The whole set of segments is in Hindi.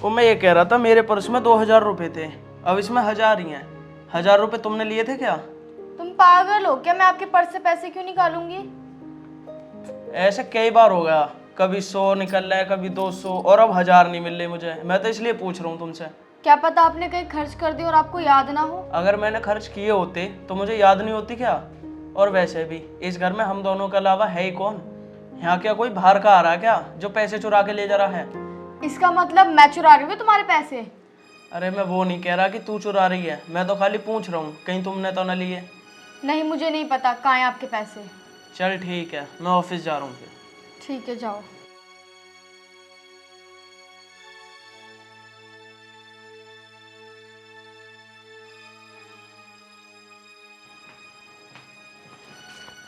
वो मैं ये कह रहा था, मेरे पर्स में 2000 रुपये थे, अब इसमें 1000 ही हैं। 1000 रुपये तुमने लिए थे क्या? तुम पागल हो क्या? मैं आपके पर्स से पैसे क्यों निकालूंगी? ऐसे कई बार हो गया, कभी 100 निकल रहा है, कभी 200, और अब 1000 नहीं मिल रहे मुझे। मैं तो इसलिए पूछ रहा हूँ तुमसे। क्या पता आपने कहीं खर्च कर दी और आपको याद ना हो। अगर मैंने खर्च किए होते तो मुझे याद नहीं होती क्या? और वैसे भी इस घर में हम दोनों के अलावा है ही कौन? यहाँ क्या कोई बाहर का आ रहा है क्या जो पैसे चुरा के ले जा रहा है? इसका मतलब मैं चुरा रही हूँ तुम्हारे पैसे? अरे मैं वो नहीं कह रहा कि तू चुरा रही है, मैं तो खाली पूछ रहा हूँ कहीं तुमने तो ना लिए। नहीं, मुझे नहीं पता कहाँ हैं आपके पैसे। चल ठीक है, मैं ऑफिस जा रहा हूँ फिर। ठीक है, जाओ।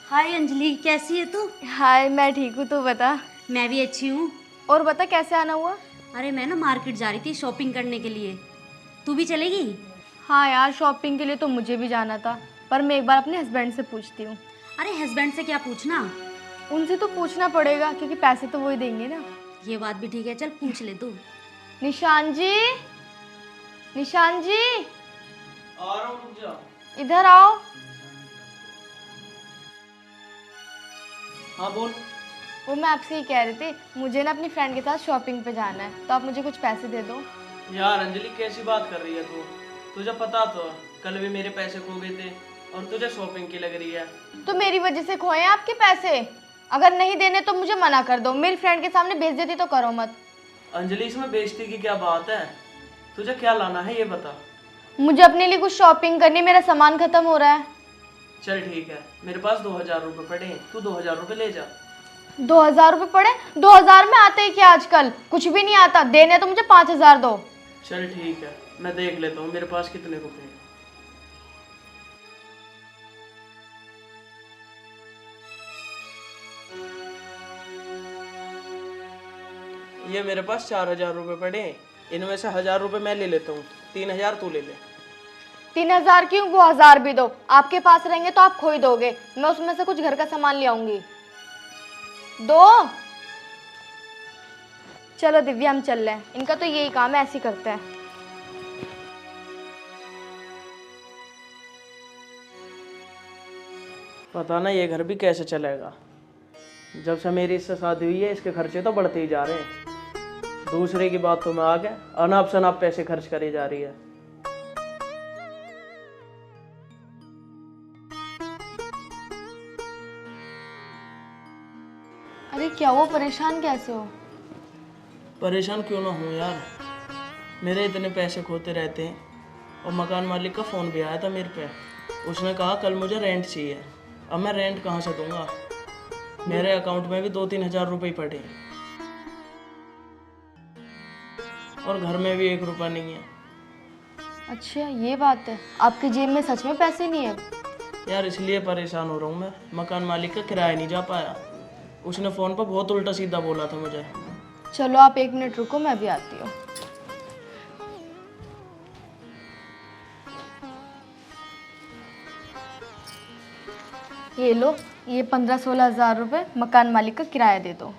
हाय अंजलि, कैसी है तू? हाय, मैं ठीक हूँ, तू बता। मैं भी अच्छी हूँ। और बता, कैसे आना हुआ? अरे मैं ना मार्केट जा रही थी शॉपिंग करने के लिए। तू भी चलेगी? हाँ यार, शॉपिंग के लिए तो मुझे भी जाना था, पर मैं एक बार अपने हस्बैंड से पूछती हूँ। अरे हस्बैंड से क्या पूछना? उनसे तो पूछना पड़ेगा क्योंकि पैसे तो वही देंगे ना। ये बात भी ठीक है, चल पूछ ले तू। निशान जी, निशान जी, आ रहा हूँ, रुक जा। इधर आओ। हाँ बोल। वो मैं आपसे ही कह रही थी, मुझे ना अपनी फ्रेंड के साथ शॉपिंग पे जाना है, तो आप मुझे कुछ पैसे दे दो। यार अंजलि, कैसी बात कर रही है तू? तुझे पता तो है, कल भी मेरे पैसे खो गए थे और तुझे शॉपिंग की लग रही है। तो मेरी वजह से खोए हैं आपके पैसे? अगर नहीं देने तो मुझे मना कर दो, मेरी फ्रेंड के सामने बेइज्जती तो करो मत। अंजलि, इसमें बेइज्जती की क्या बात है? तुझे क्या लाना है ये बता। मुझे अपने लिए कुछ शॉपिंग करनी, मेरा सामान खत्म हो रहा है। चल ठीक है, मेरे पास 2000 रुपये पड़े हैं, तू 2000 रुपये ले जा। 2000 रुपये पड़े? 2000 में आते ही क्या आजकल? कुछ भी नहीं आता, देने तो मुझे 5000 दो। चल ठीक है, मैं देख लेता हूँ मेरे पास कितने रुपए हैं। ये मेरे पास 4000 रुपये पड़े हैं, इनमें से 1000 रुपये मैं ले लेता हूँ, 3000 तू ले ले। 3000 क्यों? वो 1000 भी दो, आपके पास रहेंगे तो आप खो ही दोगे, मैं उसमें से कुछ घर का सामान ले आऊंगी। दो। चलो दिव्या, हम चल रहे हैं, इनका तो यही काम है, ऐसे ही करते हैं। पता ना ये घर भी कैसे चलेगा। जब से मेरी इससे शादी हुई है, इसके खर्चे तो बढ़ते ही जा रहे हैं। दूसरे की बात तो मैं आ गया, अनाप शनाप पैसे खर्च करी जा रही है। अरे क्या हुआ, परेशान कैसे हो? परेशान क्यों ना हूँ यार, मेरे इतने पैसे खोते रहते हैं। और मकान मालिक का फ़ोन भी आया था मेरे पे, उसने कहा कल मुझे रेंट चाहिए। अब मैं रेंट कहाँ से दूंगा? मेरे अकाउंट में भी 2-3 हज़ार रुपये ही पड़े हैं, और घर में भी 1 रुपया नहीं है। अच्छा ये बात है, आपकी जेब में सच में पैसे नहीं है? यार इसलिए परेशान हो रहा हूँ मैं, मकान मालिक का किराया नहीं जा पाया। उसने फ़ोन पर बहुत उल्टा सीधा बोला था मुझे। चलो आप 1 मिनट रुको, मैं भी आती हूँ। ये लो, ये 15-16 हज़ार रुपये मकान मालिक का किराया दे दो।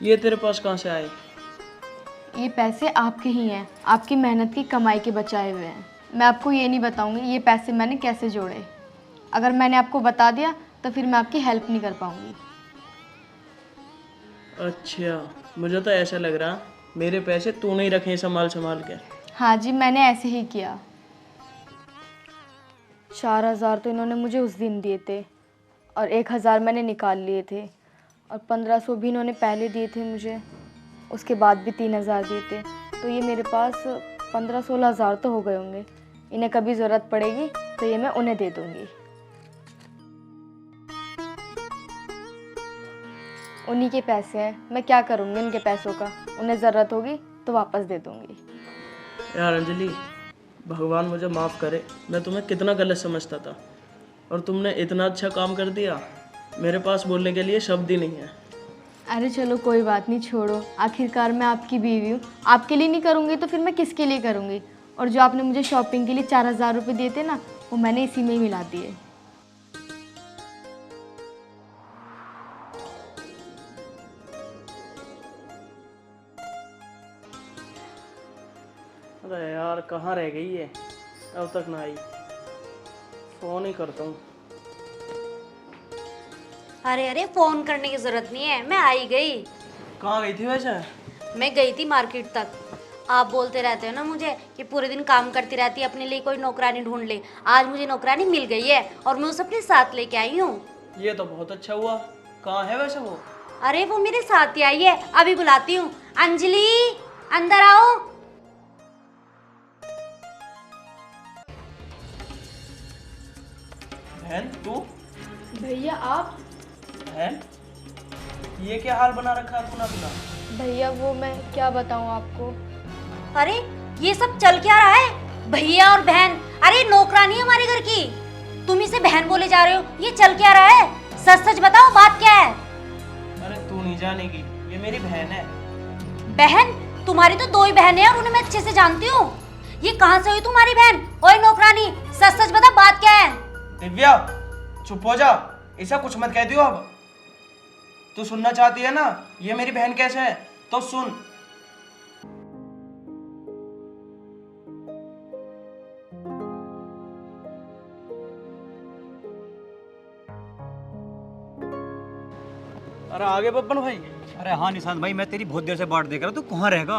ये तेरे पास कहाँ से आए? ये पैसे आपके ही हैं, आपकी मेहनत की कमाई के बचाए हुए हैं। मैं आपको ये नहीं बताऊंगी ये पैसे मैंने कैसे जोड़े। अगर मैंने आपको बता दिया तो फिर मैं आपकी हेल्प नहीं कर पाऊंगी। अच्छा, मुझे तो ऐसा लग रहा मेरे पैसे तू नहीं रखे संभाल संभाल के। हाँ जी, मैंने ऐसे ही किया। 4000 तो इन्होंने मुझे उस दिन दिए थे, और 1000 मैंने निकाल लिए थे, और 1500 भी इन्होंने पहले दिए थे मुझे, उसके बाद भी 3000 दिए थे। तो ये मेरे पास 15-16 हज़ार तो हो गए होंगे। इन्हें कभी ज़रूरत पड़ेगी तो ये मैं उन्हें दे दूँगी। उन्हीं के पैसे हैं, मैं क्या करूँगी इनके पैसों का? उन्हें ज़रूरत होगी तो वापस दे दूँगी। यार अंजलि, भगवान मुझे माफ़ करे, मैं तुम्हें कितना गलत समझता था, और तुमने इतना अच्छा काम कर दिया, मेरे पास बोलने के लिए शब्द ही नहीं है। अरे चलो कोई बात नहीं, छोड़ो, आखिरकार मैं आपकी बीवी हूँ। आपके लिए नहीं करूँगी तो फिर मैं किसके लिए करूँगी? और जो आपने मुझे शॉपिंग के लिए 4000 रुपये दिए थे ना, वो मैंने इसी में ही मिला दिए। अरे यार कहाँ रह गई है, अब तक ना आई। फ़ोन ही करता हूँ। अरे अरे फोन करने की जरूरत नहीं है, मैं आई गई। कहाँ गई थी वैसे? मैं गई थी मार्केट तक। आप बोलते रहते हो ना मुझे कि पूरे दिन काम करती रहती है, अपने लिए कोई नौकरानी ढूंढ ले। आज मुझे नौकरानी मिल गई है और मैं उसे अपने साथ लेके आई हूँ। ये तो बहुत अच्छा हुआ। कहाँ है वैसे वो? अरे वो मेरे साथ ही आई है, अभी बुलाती हूँ। अंजलि, अंदर आओ। बहन तू? भैया आप? बहन ये क्या हाल बना रखा है तूने अपना? भैया वो मैं क्या बताऊँ आपको। अरे ये सब चल क्या रहा है? भैया और बहन, अरे नौकरानी है हमारे घर की, तुम इसे बहन बोले जा रहे हो, ये चल क्या रहा है? सच सच बताओ बात क्या है? अरे तू नहीं जानेगी, ये मेरी बहन है। बहन? तुम्हारी तो 2 ही बहनें हैं और उन्हें मैं अच्छे से जानती हूँ। ये कहाँ से हुई तुम्हारी बहन? ओए नौकरानी, सच सच बता बात क्या है? दिव्या चुप हो जा, ऐसा कुछ मत कह दियो। अब तू सुनना चाहती है ना ये मेरी बहन कैसे है, तो सुन। अरे आगे बब्बन भाई। अरे हाँ निशांत भाई, मैं तेरी बहुत देर से बाट देख रहा हूँ, तू कहाँ रहेगा?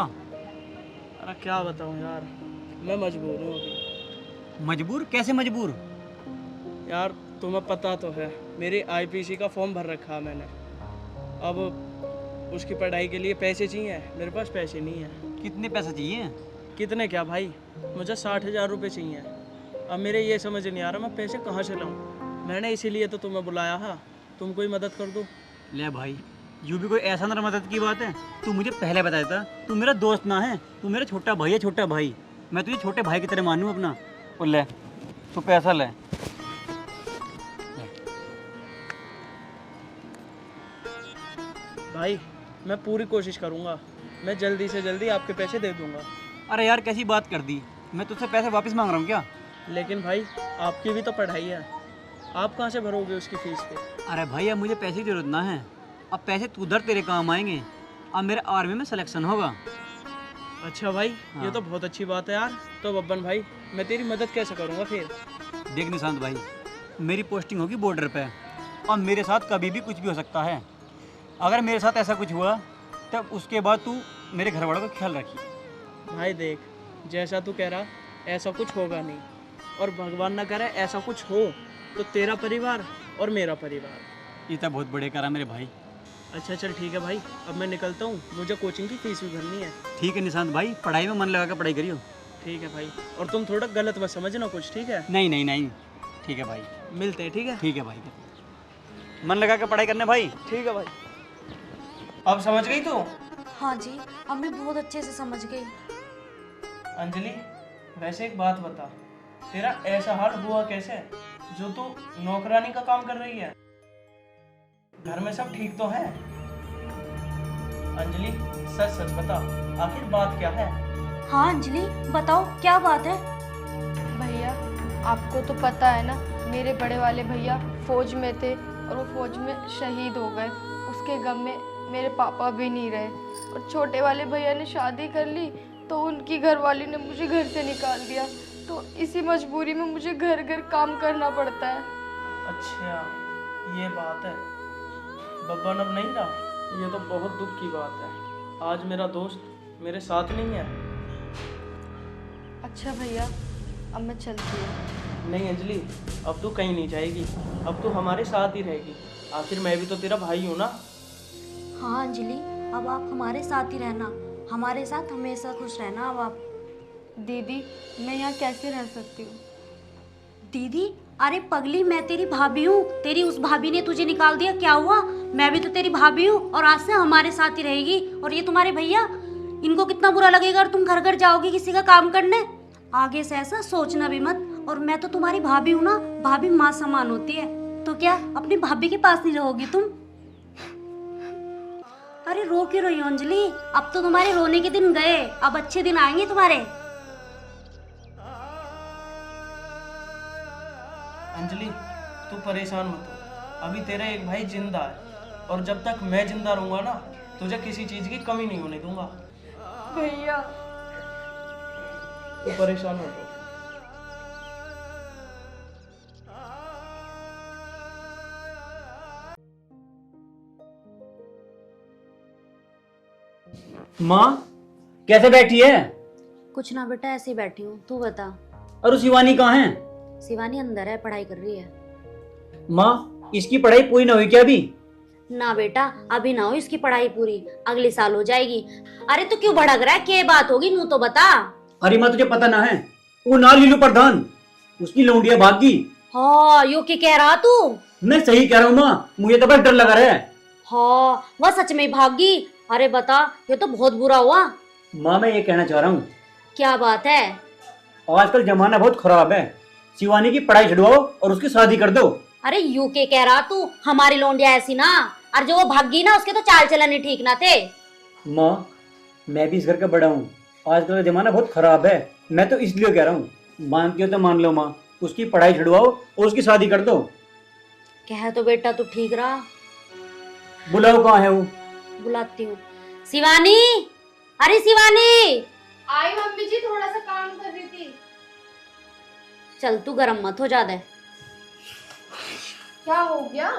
अरे क्या बताऊं यार, मैं मजबूर हूँ अभी। मजबूर? कैसे मजबूर? यार तुम्हें पता तो है मेरी आईपीसी का फॉर्म भर रखा है मैंने। अब उसकी पढ़ाई के लिए पैसे चाहिए, मेरे पास पैसे नहीं है। कितने पैसे चाहिए? कितने क्या भाई, मुझे 60,000 रुपये चाहिए। अब मेरे ये समझ नहीं आ रहा मैं पैसे कहाँ से लाऊं। मैंने इसीलिए तो तुम्हें बुलाया है, तुम कोई मदद कर दो। ले भाई, यूँ भी कोई ऐसा ना मदद की बात है। तू मुझे पहले बताया था, तू मेरा दोस्त ना है, तू मेरा छोटा भाई है, छोटा भाई। मैं तुझे छोटे भाई की तरह मानूँ अपना। और ले तू पैसा ले। भाई मैं पूरी कोशिश करूँगा, मैं जल्दी से जल्दी आपके पैसे दे दूँगा। अरे यार कैसी बात कर दी, मैं तुझसे पैसे वापस मांग रहा हूँ क्या? लेकिन भाई आपकी भी तो पढ़ाई है, आप कहाँ से भरोगे उसकी फीस पे? अरे भाई अब मुझे पैसे की जरूरत ना है, अब पैसे तू उधर तेरे काम आएंगे। अब मेरे आर्मी में सिलेक्शन होगा। अच्छा भाई हाँ। ये तो बहुत अच्छी बात है यार। तो बब्बन भाई मैं तेरी मदद कैसे करूँगा फिर? देख निशांत भाई, मेरी पोस्टिंग होगी बॉर्डर पे और मेरे साथ कभी भी कुछ भी हो सकता है। अगर मेरे साथ ऐसा कुछ हुआ तब उसके बाद तू मेरे घर वालों का ख्याल रखी। भाई देख, जैसा तू कह रहा ऐसा कुछ होगा नहीं, और भगवान ना करे ऐसा कुछ हो तो तेरा परिवार और मेरा परिवार। ये तो बहुत बड़े करा मेरे भाई। अच्छा चल ठीक है भाई, अब मैं निकलता हूँ, मुझे कोचिंग की फीस भी भरनी है। ठीक है निशांत भाई, पढ़ाई में मन लगा कर पढ़ाई करियो। ठीक है भाई, और तुम थोड़ा गलत मत समझना कुछ, ठीक है? नहीं नहीं नहीं, ठीक है भाई। मिलते हैं, ठीक है? ठीक है भाई, मन लगा कर पढ़ाई करने भाई। ठीक है भाई। अब समझ गई तू? हाँ जी, अब मैं बहुत अच्छे से समझ गई। अंजलि वैसे एक बात बता, तेरा ऐसा हाल हुआ कैसे जो तू नौकरानी का काम कर रही है? घर में सब ठीक तो है? अंजलि सच सच बता, आखिर बात क्या है? हाँ अंजलि बताओ क्या बात है? भैया आपको तो पता है ना, मेरे बड़े वाले भैया फौज में थे और वो फौज में शहीद हो गए। उसके गम में मेरे पापा भी नहीं रहे, और छोटे वाले भैया ने शादी कर ली तो उनकी घरवाली ने मुझे घर से निकाल दिया। तो इसी मजबूरी में मुझे घर घर काम करना पड़ता है। अच्छा ये बात है। बब्बन अब नहीं रहा, ये तो बहुत दुख की बात है। आज मेरा दोस्त मेरे साथ नहीं है। अच्छा भैया अब मैं चलती हूँ। नहीं अंजलि, अब तू कहीं नहीं जाएगी, अब तू हमारे साथ ही रहेगी। आखिर मैं भी तो तेरा भाई हूँ ना। हाँ अंजलि, अब आप हमारे साथ ही रहना, हमारे साथ हमेशा खुश रहना। अब आप दीदी मैं यहाँ कैसे रह सकती हूँ? दीदी? अरे पगली, मैं तेरी भाभी हूँ, तेरी उस भाभी ने तुझे निकाल दिया, क्या हुआ? मैं भी तो तेरी भाभी हूँ और आज से हमारे साथ ही रहेगी। और ये तुम्हारे भैया, इनको कितना बुरा लगेगा और तुम घर घर जाओगी किसी का काम करने। आगे से ऐसा सोचना भी मत। और मैं तो तुम्हारी भाभी हूँ ना, भाभी माँ समान होती है। तो क्या अपनी भाभी के पास नहीं रहोगी तुम? अरे रो क्यों रही हो अंजलि? अब तो तुम्हारे रोने के दिन गए, अब अच्छे दिन आएंगे तुम्हारे। अंजलि तू परेशान मत हो, अभी तेरा एक भाई जिंदा है, और जब तक मैं जिंदा रहूंगा ना तुझे किसी चीज की कमी नहीं होने दूंगा। भैया तो परेशान हो तो। माँ कैसे बैठी है? कुछ ना बेटा, ऐसे ही बैठी हूँ, तू बता। और शिवानी कहाँ है? शिवानी अंदर है, पढ़ाई कर रही है। माँ इसकी पढ़ाई पूरी ना हुई क्या अभी? ना बेटा, अभी ना हो इसकी पढ़ाई पूरी, अगले साल हो जाएगी। अरे तू क्यों भड़क रहा है, क्या बात होगी, नू तो बता। अरे माँ तुझे पता ना है, वो ना लीलू प्रधान, उसकी लौंडिया भाग गई। हाँ यो क्या कह रहा तू? मैं सही कह रहा हूँ माँ, मुझे तो बस डर लगा रहा है। हाँ वह सच में भाग गई। अरे बता, ये तो बहुत बुरा हुआ। माँ मैं ये कहना चाह रहा हूँ, क्या बात है? आजकल जमाना बहुत खराब है, शिवानी की पढ़ाई छुड़वाओ और उसकी शादी कर दो। अरे यू के कह रहा तू? हमारी लौंडिया ऐसी ना, और जो वो भागी ना उसके तो चाल चलन ही ठीक ना थे। माँ मैं भी इस घर का बड़ा हूँ, आजकल का जमाना बहुत खराब है, मैं तो इसलिए कह रहा हूँ, मानती हो तो मान लो माँ, उसकी पढ़ाई छुड़वाओ और उसकी शादी कर दो। कह तो बेटा तू ठीक रहा। बुलाओ कहाँ है वो? बुलाती हूँ। शिवानी, अरे शिवानी। आई मम्मी जी, थोड़ा सा काम कर रही थी। चल तू गरम मत हो ज्यादा। क्या हो गया?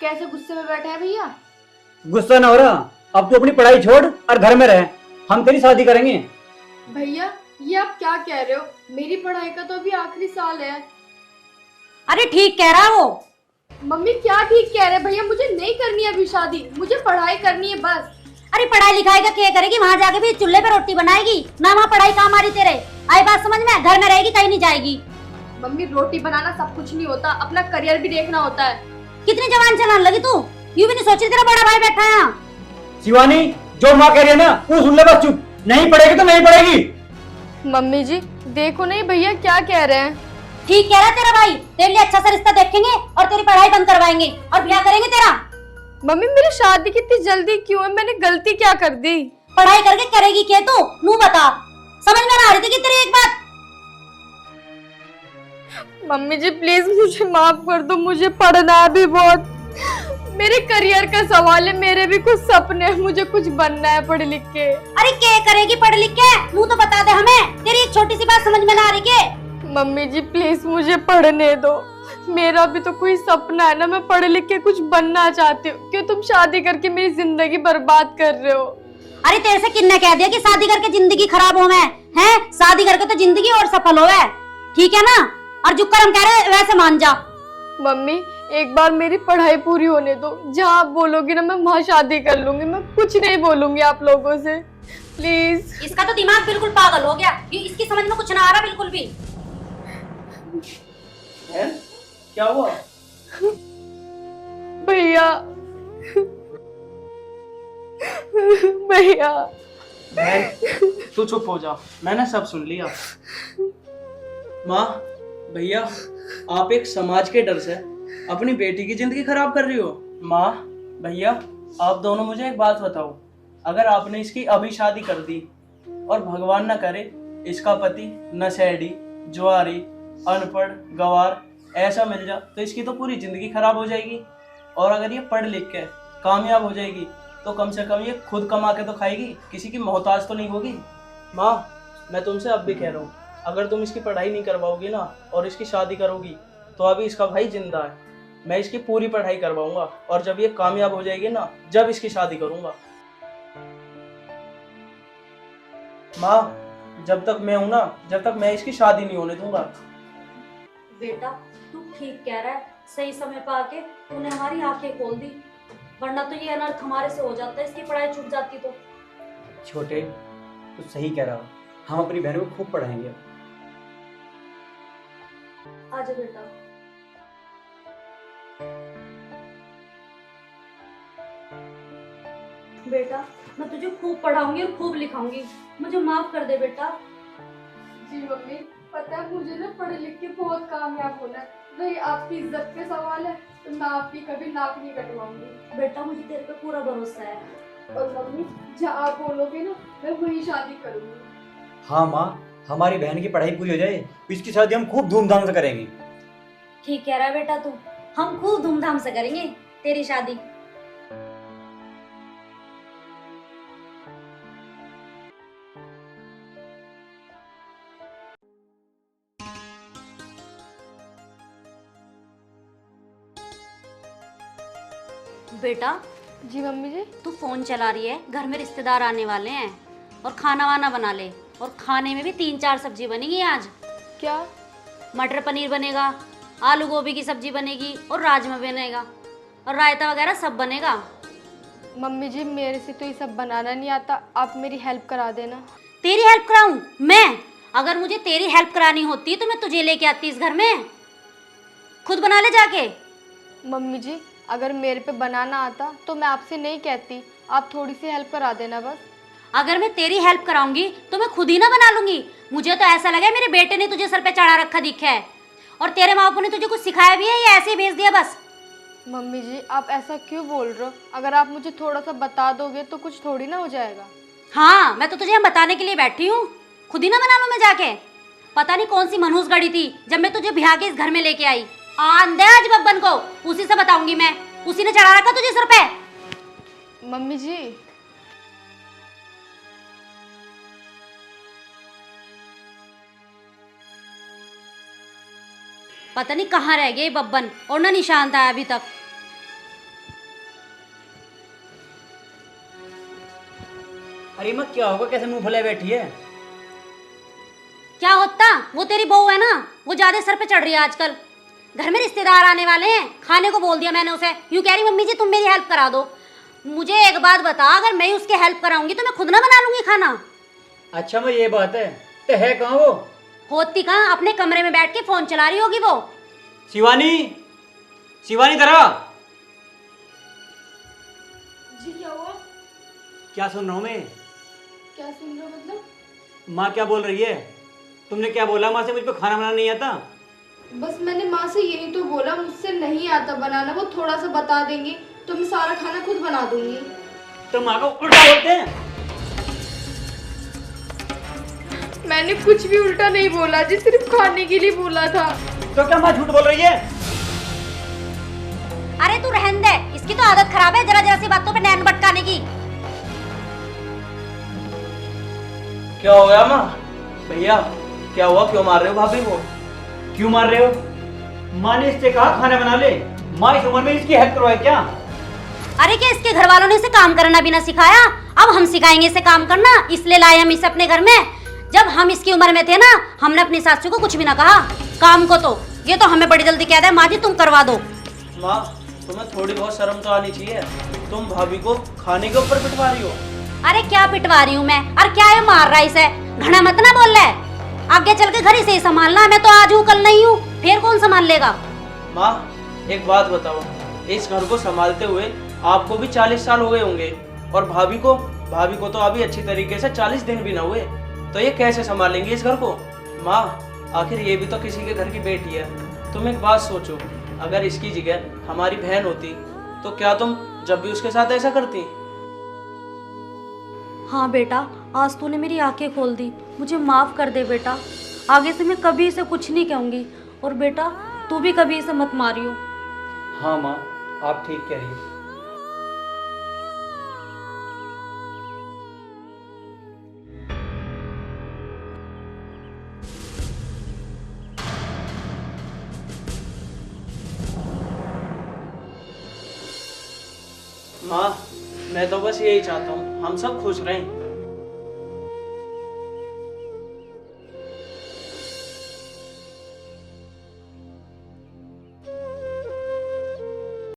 कैसे गुस्से में बैठे हैं भैया? गुस्सा ना हो रहा, अब तू अपनी पढ़ाई छोड़ और घर में रह, हम तेरी शादी करेंगे। भैया ये आप क्या कह रहे हो? मेरी पढ़ाई का तो अभी आखिरी साल है। अरे ठीक कह रहा वो। मम्मी क्या ठीक कह रहे हैं भैया, मुझे नहीं करनी है अभी शादी, मुझे पढ़ाई करनी है बस। अरे पढ़ाई लिखाई का क्या करेगी, वहाँ जाके भी चूल्हे पे रोटी बनाएगी ना, वहाँ पढ़ाई काम आ रही तेरे? आई बात समझ में? घर में रहेगी, कहीं नहीं जाएगी। मम्मी रोटी बनाना सब कुछ नहीं होता, अपना करियर भी देखना होता है। कितनी जवान चलाने लगी तू, यूं भी नहीं सोची तेरा बड़ा भाई बैठा है यहाँ। शिवानी जो माँ कह रही है ना वो सुन ले, बस चुप, नहीं पढ़ेगी तो नहीं पढ़ेगी। मम्मी जी देखो नहीं भैया क्या कह रहे हैं। ठीक कह रहा तेरा भाई, तेरे लिए अच्छा सा रिश्ता देखेंगे और तेरी पढ़ाई बंद करवाएंगे और ब्याह करेंगे तेरा। मम्मी मेरी शादी कितनी जल्दी क्यों है, मैंने गलती क्या कर दी? पढ़ाई करके करेगी क्या तू, नू बता। समझ में ना आ रही थी कि तेरी एक बात? मम्मी जी प्लीज मुझे माफ कर दो, मुझे पढ़ना है अभी बहुत, मेरे करियर का सवाल है, मेरे भी कुछ सपने हैं, मुझे कुछ बनना है पढ़ लिख के। अरे क्या करेगी पढ़ लिख के, नू तो बता दे हमें, तेरी एक छोटी सी बात समझ में ना आ रही के? मम्मी जी प्लीज मुझे पढ़ने दो, मेरा भी तो कोई सपना है ना, मैं पढ़ लिख के कुछ बनना चाहती हूँ, क्यों तुम शादी करके मेरी जिंदगी बर्बाद कर रहे हो? अरे तेरे से किसने कह दिया कि शादी करके जिंदगी खराब हो? मैं है शादी करके तो जिंदगी और सफल हो, ठीक है ना? और जो कर्म कह रहे वैसे मान जा। मम्मी एक बार मेरी पढ़ाई पूरी होने दो, जहाँ आप बोलोगी ना मैं वहाँ शादी कर लूंगी, मैं कुछ नहीं बोलूंगी आप लोगों से, प्लीज। इसका तो दिमाग बिल्कुल पागल हो गया, ये इसकी समझ में कुछ ना आ रहा बिल्कुल भी। है क्या हुआ? भैया भैया बहन तू चुप हो जा, मैंने सब सुन लिया। माँ भैया आप एक समाज के डर से अपनी बेटी की जिंदगी खराब कर रही हो। माँ भैया आप दोनों मुझे एक बात बताओ, अगर आपने इसकी अभी शादी कर दी और भगवान न करे इसका पति नशेड़ी, जुआरी, अनपढ़, गवार ऐसा मिल जा तो इसकी तो पूरी जिंदगी खराब हो जाएगी। और अगर ये पढ़ लिख के कामयाब हो जाएगी तो कम से कम ये खुद कमा के तो खाएगी, किसी की मोहताज तो नहीं होगी। माँ मैं तुमसे अब भी कह रहा हूँ, अगर तुम इसकी पढ़ाई नहीं करवाओगी ना और इसकी शादी करोगी तो अभी इसका भाई जिंदा है, मैं इसकी पूरी पढ़ाई करवाऊंगा और जब ये कामयाब हो जाएगी ना जब इसकी शादी करूंगा। माँ जब तक मैं हूं ना जब तक मैं इसकी शादी नहीं होने दूंगा। बेटा तू ठीक कह रहा है, सही समय पर आके तूने हमारी आंखें खोल दी, वरना तो ये अनर्थ हमारे से हो जाता, इसकी पढ़ाई छूट जाती तो। छोटे तू सही कह रहा, हम अपनी बहनों को खूब पढ़ाएंगे। आजा बेटा। बेटा मैं तुझे खूब पढ़ाऊंगी और खूब लिखाऊंगी, मुझे माफ कर दे बेटा। जी मम्मी पता है मुझे ना पढ़ लिख के बहुत कामयाब होना है, वही आपकी इज्जत के सवाल है तो मैं आपकी कभी नाक नहीं कटवाऊंगी। बेटा मुझे तेरे पे पूरा भरोसा है। और मम्मी जहाँ आप बोलोगे ना मैं वही शादी करूंगी। हाँ माँ, हमारी बहन की पढ़ाई पूरी हो जाए तो इसकी शादी हम खूब धूमधाम से करेंगे। ठीक कह रहा है बेटा तू, हम खूब धूमधाम से करेंगे तेरी शादी। बेटा जी मम्मी जी। तू फोन चला रही है, घर में रिश्तेदार आने वाले हैं और खाना वाना बना ले। और खाने में भी 3-4 सब्जी बनेगी आज। क्या? मटर पनीर बनेगा, आलू गोभी की सब्जी बनेगी और राजमा बनेगा और रायता वगैरह सब बनेगा। मम्मी जी मेरे से तो ये सब बनाना नहीं आता, आप मेरी हेल्प करा देना। तेरी हेल्प कराऊं मैं? अगर मुझे तेरी हेल्प करानी होती तो मैं तुझे लेके आती इस घर में। खुद बना ले जाके। मम्मी जी अगर मेरे पे बनाना आता तो मैं आपसे नहीं कहती, आप थोड़ी सी हेल्प करा देना बस। अगर मैं तेरी हेल्प कराऊंगी तो मैं खुद ही ना बना लूंगी। मुझे तो ऐसा लगा मेरे बेटे ने तुझे सर पे चढ़ा रखा दिखा है। और तेरे माँ बापू ने तुझे कुछ सिखाया भी है या ऐसे ही भेज दिया बस? मम्मी जी आप ऐसा क्यों बोल रहे हो? अगर आप मुझे थोड़ा सा बता दोगे तो कुछ थोड़ी ना हो जाएगा। हाँ, मैं तो तुझे बताने के लिए बैठी हूँ। खुद ही ना बना लूं मैं जाके। पता नहीं कौन सी मनहूस गड़ी थी जब मैं तुझे बिहार के इस घर में लेके आई। आंदे आज बब्बन को, उसी से बताऊंगी मैं। उसी ने चढ़ा रखा तुझे सर पे। मम्मी जी पता नहीं कहाँ रह गए बब्बन, और ना निशान था अभी तक। अरे माँ क्या होगा, कैसे मुंह फुलाए बैठी है? क्या होता, वो तेरी बहू है ना, वो ज्यादा सर पे चढ़ रही है आजकल। घर में रिश्तेदार आने वाले हैं, खाने को बोल दिया मैंने उसे। यूं कह रही मम्मी जी तुम मेरी हेल्प करा दो। मुझे एक बात बता, अगर मैं उसकी हेल्प कराऊंगी तो मैं खुद ना बना लूंगी खाना। अच्छा मैं ये बात है, तो है कहाँ वो? होती कहाँ, अपने कमरे में बैठ के फोन चला रही होगी वो। शिवानी, शिवानी दरा। जी क्या हुआ? क्या सुन रहा हूँ मैं? क्या सुन रहे हो मतलब? माँ क्या बोल रही है? तुमने क्या बोला माँ से, मुझ पे खाना बनाना नहीं आता? बस मैंने माँ से यही तो बोला, मुझसे नहीं आता बनाना, वो थोड़ा सा बता देंगे तो मैं सारा खाना खुद बना दूंगी। तो माँ को उल्टा बोलते हैं? मैंने कुछ भी उल्टा नहीं बोला जी, सिर्फ खाने के लिए बोला था। तो क्या माँ झूठ बोल रही है? अरे तू रहने दे, इसकी तो आदत खराब है जरा जरा सी बातों पे नैन भटकाने की। क्या हो गया माँ? भैया क्या हुआ, क्यों मार रहे हो भाभी को? क्यों मार रहे हो? माँ ने इससे कहा खाना बना ले। माँ इस उम्र में इसकी हेल्प करवाए क्या? अरे क्या इसके घर वालों ने इसे काम करना भी ना सिखाया? अब हम सिखाएंगे इसे काम करना, इसलिए लाए हम इसे अपने घर में। जब हम इसकी उम्र में थे ना, हमने अपनी सासू को कुछ भी ना कहा काम को। तो ये तो हमें बड़ी जल्दी कह दे माँ जी तुम करवा दो। माँ तुम्हें थोड़ी बहुत शर्म तो आनी चाहिए। तुम भाभी को खाने के ऊपर पिटवा रही हो। अरे क्या पिटवा रही हूँ मैं? और क्या ये मार रहा है इसे? घना मत ना बोल रहा है। आगे चल के घर ही से ही संभालना। मैं तो आज हूँ कल नहीं हूँ, फिर कौन संभाल लेगा? माँ एक बात बताओ, इस घर को संभालते हुए आपको भी 40 साल हो गए होंगे और भाभी को तो अभी अच्छी तरीके से 40 दिन भी ना हुए, तो ये कैसे संभालेंगे इस घर को? माँ आखिर ये भी तो किसी के घर की बेटी है। तुम एक बात सोचो, अगर इसकी जगह हमारी बहन होती तो क्या तुम जब भी उसके साथ ऐसा करती? हाँ बेटा, आज तूने मेरी आंखें खोल दी। मुझे माफ कर दे बेटा। आगे से मैं कभी इसे कुछ नहीं कहूँगी। और बेटा तू भी कभी इसे मत मारियो। हाँ माँ आप ठीक कह रही हो। माँ मैं तो बस यही चाहता हूँ हम सब खुश रहें।